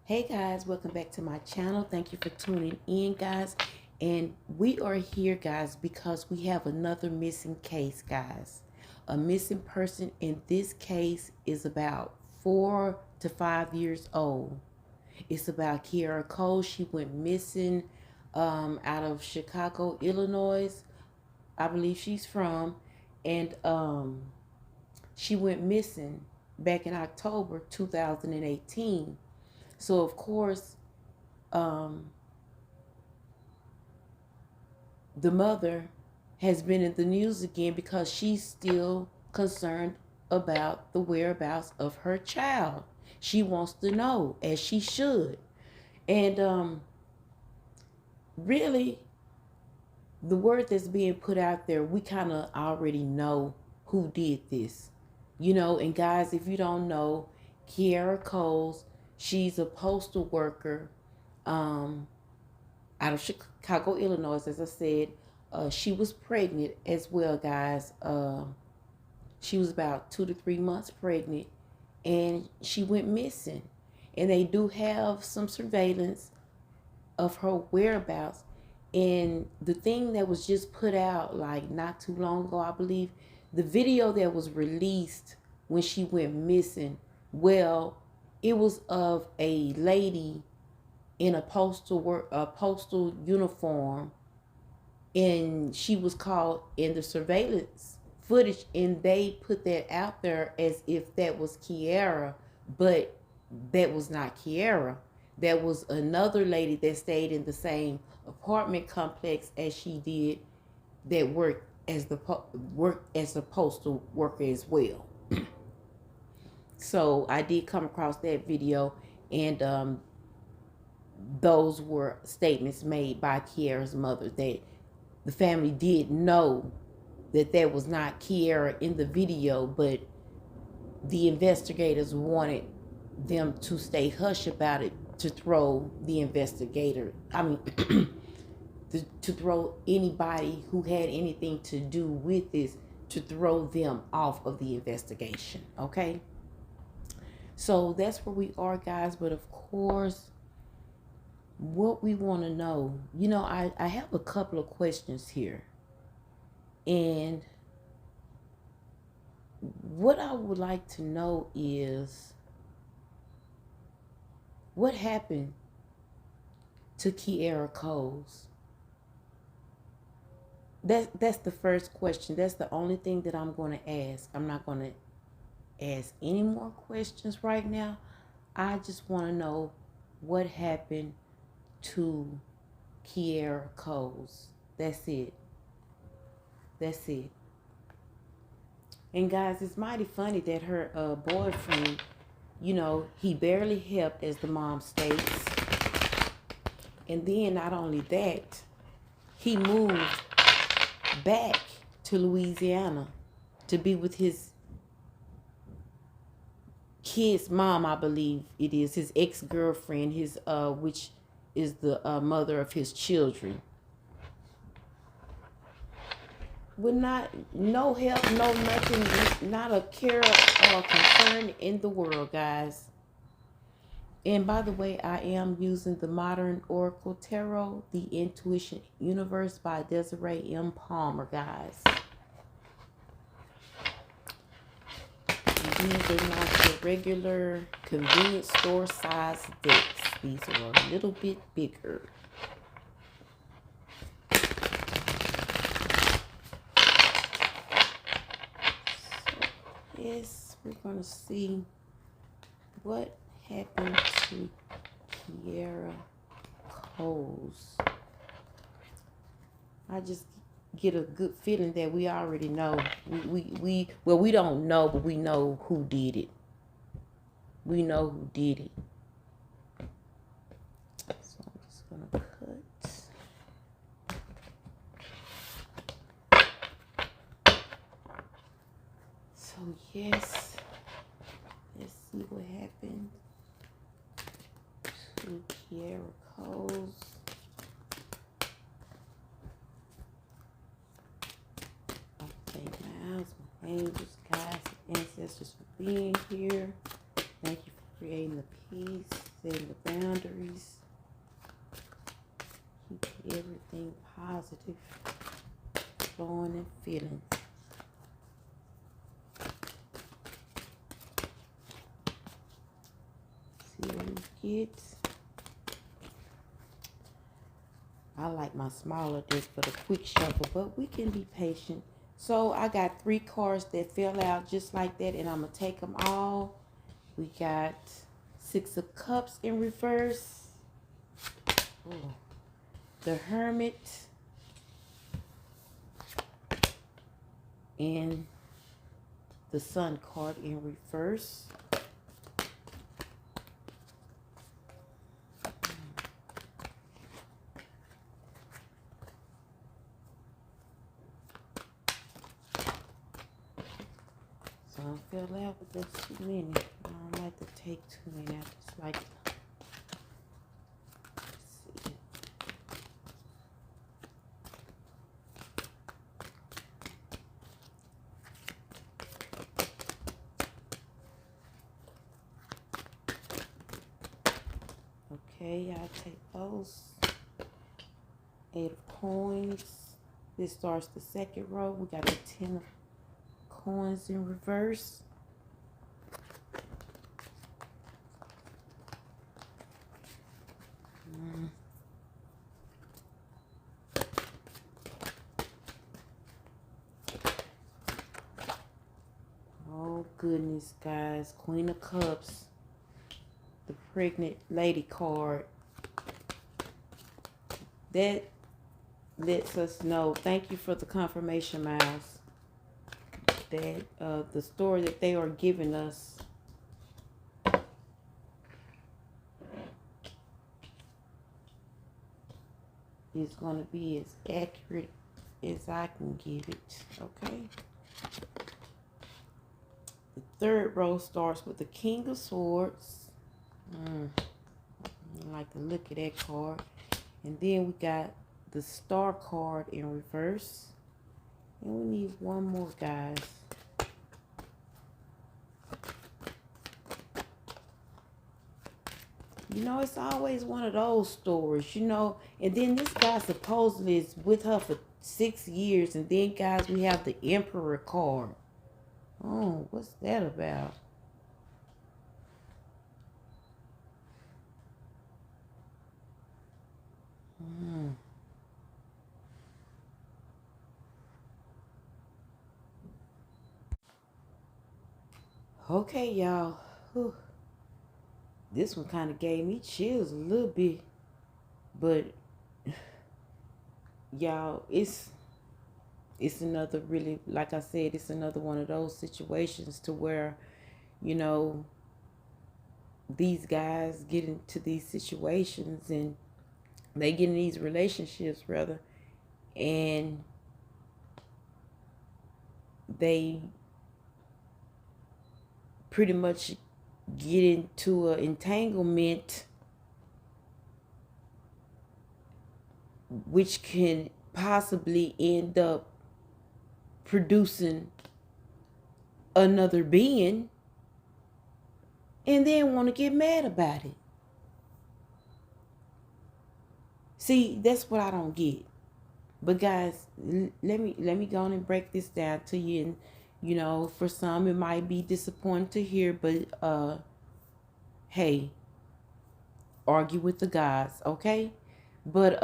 Hey guys, welcome back to my channel. Thank you for tuning in, guys. And we are here, guys, because we have another missing case, guys. A missing person in this case is about 4 to 5 years old. It's about Kierra Coles. She went missing out of Chicago, Illinois. I believe she's from. And she went missing back in October 2018. So, of course, the mother has been in the news again because she's still concerned about the whereabouts of her child. She wants to know, as she should. And really, the word that's being put out there, we kind of already know who did this. You know, and guys, if you don't know, Kierra Coles, she's a postal worker out of Chicago, Illinois, as I said. She was pregnant as well, guys. She was about 2 to 3 months pregnant, and she went missing. And they do have some surveillance of her whereabouts. And the thing that was just put out, like not too long ago, I believe, the video that was released when she went missing, well, it was of a lady in a postal uniform, and she was caught in the surveillance footage, and they put that out there as if that was Kierra, but that was not Kierra. That was another lady that stayed in the same apartment complex as she did, that worked as a postal worker as well. So I did come across that video, and those were statements made by Kierra's mother that the family did know that that was not Kierra in the video, but the investigators wanted them to stay hush about it to throw the investigator, to throw anybody who had anything to do with this, to throw them off of the investigation, okay? So that's where we are, guys. But of course, what we want to know, you know, I have a couple of questions here. And what I would like to know is, what happened to Kierra Coles? That's the first question. That's the only thing that I'm going to ask. I'm not going to ask any more questions right now. I just want to know what happened to Kierra Coles. That's it. That's it. And guys, it's mighty funny that her boyfriend, you know, he barely helped, as the mom states. And then not only that, he moved back to Louisiana to be with his kid's mom, I believe it is, his ex-girlfriend, which is the mother of his children. With no help, no nothing, not a care or concern in the world, guys. And by the way, I am using the Modern Oracle Tarot, the Intuition Universe by Desiree M. Palmer, guys. These are not the regular convenience store size decks. These are a little bit bigger. Yes, we're going to see what happened to Kierra Coles. I just get a good feeling that we already know. Well, we don't know, but we know who did it. We know who did it. So I'm just going to cut. So yes, let's see what happened to Kierra Coles. I thank my husband, angels, guides, and ancestors for being here. Thank you for creating the peace setting the boundaries. Keep everything positive, flowing and feeling. See what we get. I like my smaller deck for the quick shuffle, but we can be patient. So I got 3 cards that fell out just like that, and I'm going to take them all. We got 6 of Cups in reverse. Ooh. The Hermit. And the Sun card in reverse. I fell out with those too many. I don't like to take too many. I just like to see. Okay, I'll take those. 8 of coins. This starts the second row. We got the 10 of coins in reverse. Oh goodness, guys. Queen of Cups. The pregnant lady card. That lets us know. Thank you for the confirmation, Miles. That the story that they are giving us is going to be as accurate as I can give it. Okay. The third row starts with the King of Swords. I like to look at that card. And then we got the Star card in reverse. And we need one more, guys. You know, it's always one of those stories, you know. And then this guy supposedly is with her for 6 years. And then, guys, we have the Emperor card. Oh, what's that about? Okay, y'all. This one kind of gave me chills a little bit. But, y'all, it's another really, like I said, it's another one of those situations to where, you know, these guys get into these situations and they get in these relationships, rather, and they pretty much get into an entanglement which can possibly end up producing another being and then want to get mad about it. See, that's what I don't get. But guys, let me go on and break this down to you. And you know, for some it might be disappointing to hear, but hey, argue with the gods, okay? But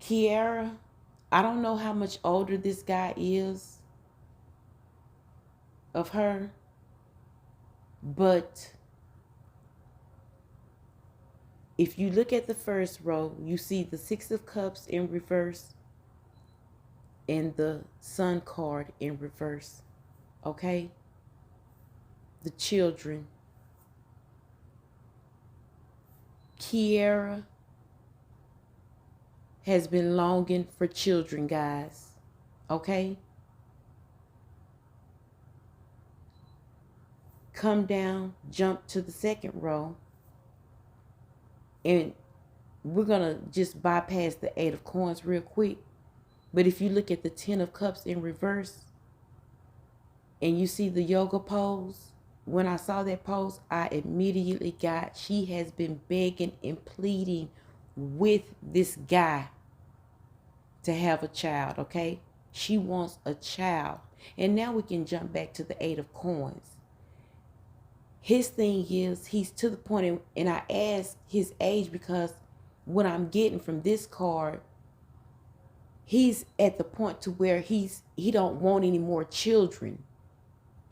Kierra, I don't know how much older this guy is of her, but if you look at the first row, you see the 6 of Cups in reverse and the Sun card in reverse. Okay? The children. Kierra has been longing for children, guys. Okay? Come down, jump to the second row. And we're going to just bypass the 8 of coins real quick. But if you look at the 10 of Cups in reverse, And you see the yoga pose. When I saw that pose, I immediately got, she has been begging and pleading with this guy to have a child, okay? She wants a child. And now we can jump back to the Eight of Coins. His thing is, he's to the point, and I asked his age because what I'm getting from this card, he's at the point to where he don't want any more children.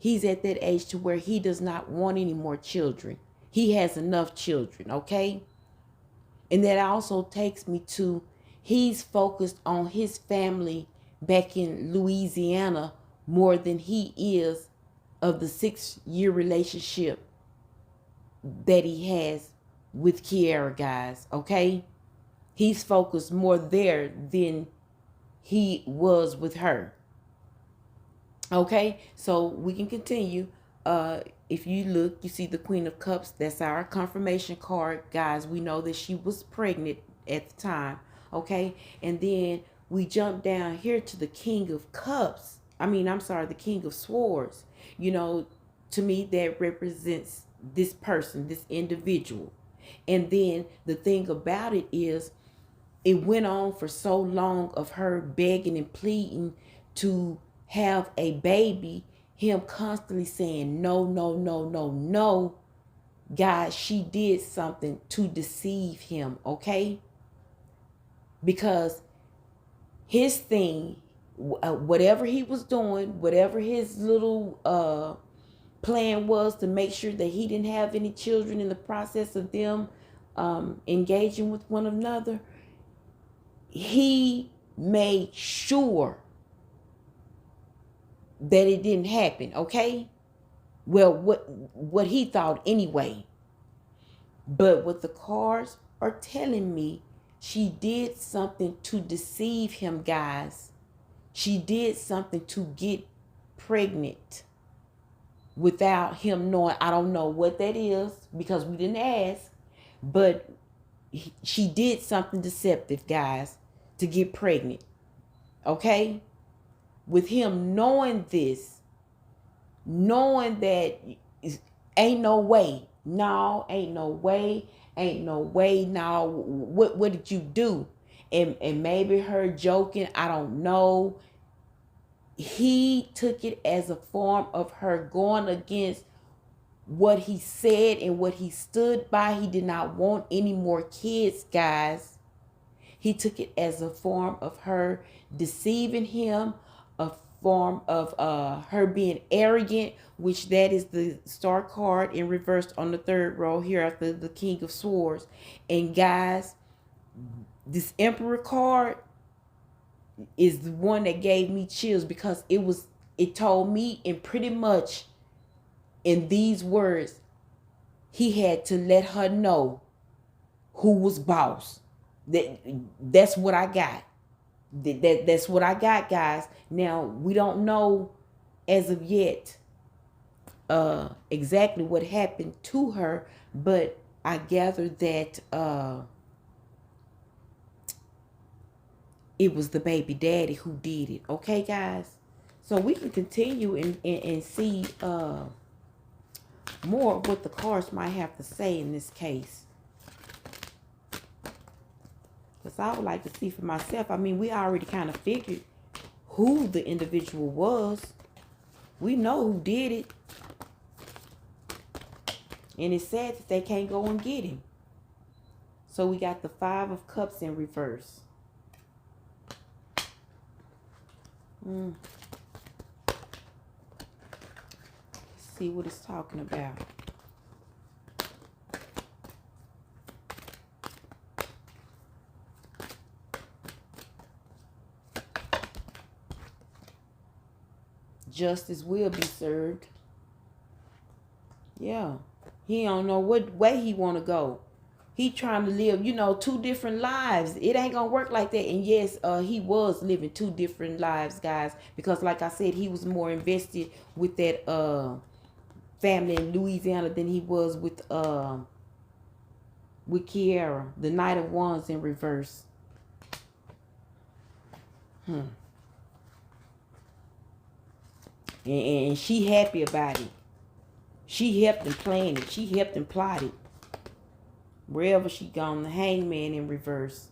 He's at that age to where he does not want any more children. He has enough children, okay? And that also takes me to, he's focused on his family back in Louisiana more than he is of the 6-year relationship that he has with Kierra, guys, okay? He's focused more there than he was with her. Okay, so we can continue. If you look, you see the Queen of Cups. That's our confirmation card, guys. We know that she was pregnant at the time. Okay, and then we jump down here to the King of Cups. The King of Swords. You know, to me, that represents this person, this individual. And then the thing about it is, it went on for so long of her begging and pleading to have a baby, him constantly saying no, no, no, no, no. Guys, she did something to deceive him, okay? Because his thing, whatever he was doing, whatever his little plan was to make sure that he didn't have any children in the process of them engaging with one another, he made sure that it didn't happen, okay? Well, what he thought anyway. But what the cards are telling me, she did something to deceive him, guys. She did something to get pregnant without him knowing. I don't know what that is because we didn't ask, but she did something deceptive, guys, to get pregnant, okay? With him knowing this, knowing that ain't no way, no, ain't no way, ain't no way, no, what did you do? And maybe her joking, I don't know. He took it as a form of her going against what he said and what he stood by. He did not want any more kids, guys. He took it as a form of her deceiving him, a form of her being arrogant, which that is the Star card in reverse on the third row here after the King of Swords. And guys, this Emperor card is the one that gave me chills because it told me in pretty much in these words, he had to let her know who was boss. That's what I got. That's what I got, guys. Now, we don't know as of yet exactly what happened to her, but I gather that it was the baby daddy who did it. Okay, guys? So we can continue and see more of what the cards might have to say in this case. Because I would like to see for myself. I mean, we already kind of figured who the individual was. We know who did it. And it's sad that they can't go and get him. So we got the Five of Cups in reverse. Let's see what it's talking about. Justice will be served. Yeah. He don't know what way he want to go. He trying to live, you know, 2 different lives. It ain't gonna work like that. And yes, he was living 2 different lives, guys. Because like I said, he was more invested with that family in Louisiana than he was with Kierra. The Knight of Wands in reverse. And she happy about it. She helped and planned it. She helped and plotted. Wherever she gone, the hangman in reverse.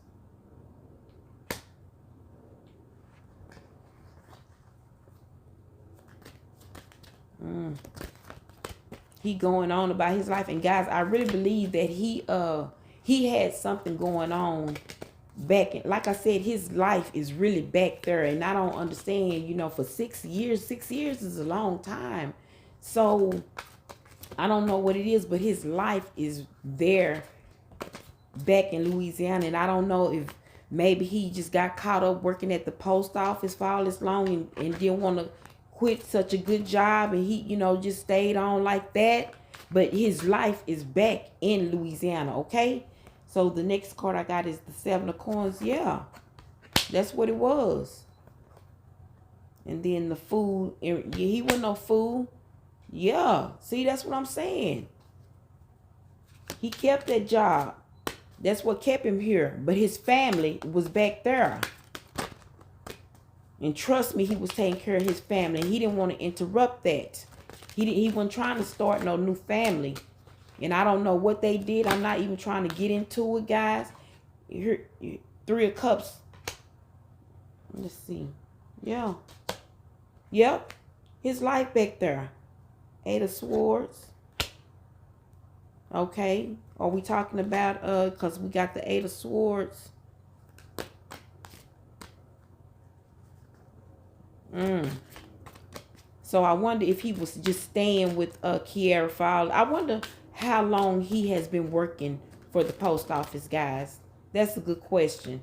He going on about his life. And guys, I really believe that he had something going on back in, like I said, his life is really back there. And I don't understand, you know, for 6 years is a long time. So I don't know what it is, but his life is there back in Louisiana. And I don't know if maybe he just got caught up working at the post office for all this long and didn't want to quit such a good job, and he, you know, just stayed on like that. But his life is back in Louisiana. Okay, so the next card I got is the 7 of coins. Yeah, that's what it was. And then the fool, yeah, he wasn't no fool. Yeah, see, that's what I'm saying. He kept that job. That's what kept him here. But his family was back there. And trust me, he was taking care of his family. And he didn't want to interrupt that. He wasn't trying to start no new family. And I don't know what they did. I'm not even trying to get into it, guys. Here, 3 of Cups. Let's see. Yeah. Yep. His life back there. 8 of Swords. Okay. Are we talking about, because we got the 8 of Swords. So I wonder if he was just staying with Kierra Coles. I wonder how long he has been working for the post office, guys. That's a good question.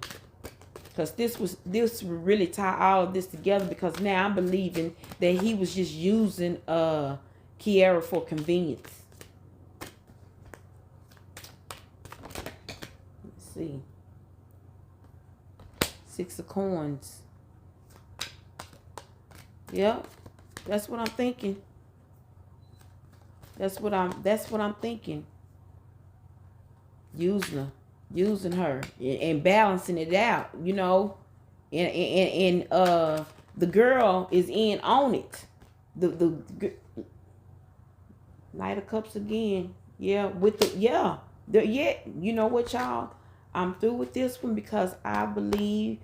Because this would really tie all of this together, because now I'm believing that he was just using Kierra for convenience. Let's see. 6 of Coins. Yep. That's what I'm thinking. That's what I'm thinking. Using her and balancing it out, you know. And the girl is in on it. The Knight of Cups again. Yeah, with the yeah. You know what, y'all? I'm through with this one because I believe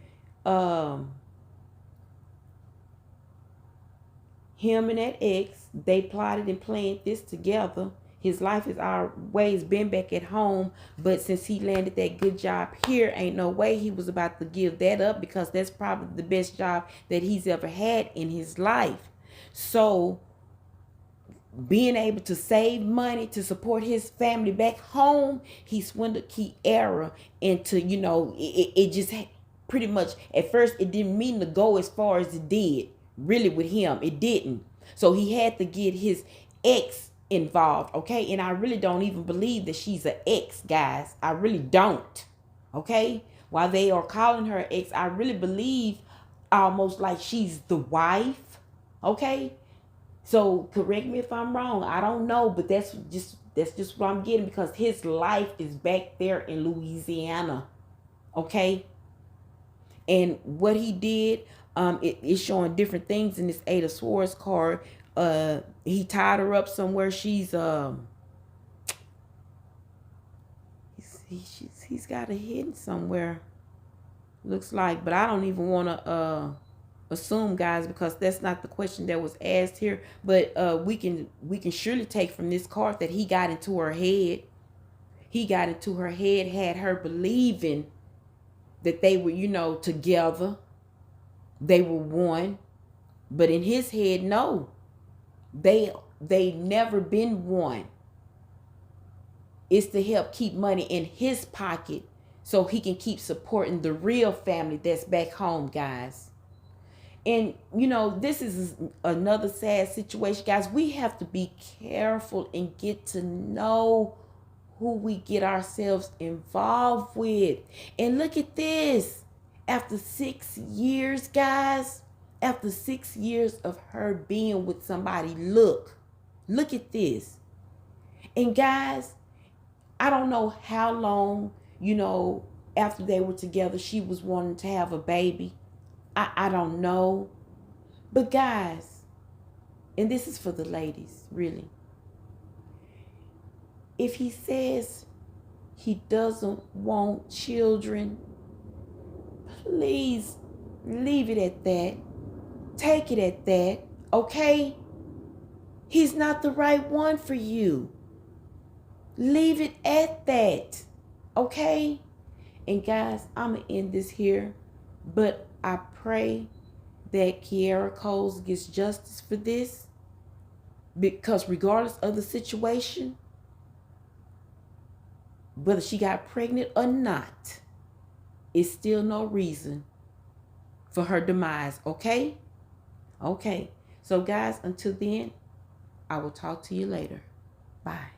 him and that ex, they plotted and planned this together. His life has always been back at home, but since he landed that good job here, ain't no way he was about to give that up, because that's probably the best job that he's ever had in his life. So being able to save money to support his family back home, he swindled Kierra into, you know, it just pretty much, at first it didn't mean to go as far as it did. Really, with him, it didn't. So he had to get his ex involved, okay? And I really don't even believe that she's an ex, guys. I really don't, okay? While they are calling her ex, I really believe almost like she's the wife, okay? So correct me if I'm wrong. I don't know, but that's just what I'm getting, because his life is back there in Louisiana, okay? And what he did, it's showing different things in this 8 of Swords card. He tied her up somewhere. She's he's got her hidden somewhere, looks like, but I don't even want to assume, guys, because that's not the question that was asked here. But we can surely take from this card that he got into her head. He got into her head, had her believing that they were, you know, together. They were one. But in his head, no. They never been one. It's to help keep money in his pocket so he can keep supporting the real family that's back home, guys. And, you know, this is another sad situation, guys. We have to be careful and get to know who we get ourselves involved with. And look at this. After 6 years, guys, after 6 years of her being with somebody, look at this. And guys, I don't know how long, you know, after they were together, she was wanting to have a baby. I don't know. But guys, And this is for the ladies, really. If he says he doesn't want children, please leave it at that. Take it at that, okay? He's not the right one for you. Leave it at that, okay? And guys, I'm going to end this here. But I pray that Kierra Coles gets justice for this. Because regardless of the situation, whether she got pregnant or not, it's still no reason for her demise, okay? Okay. So guys, until then, I will talk to you later. Bye.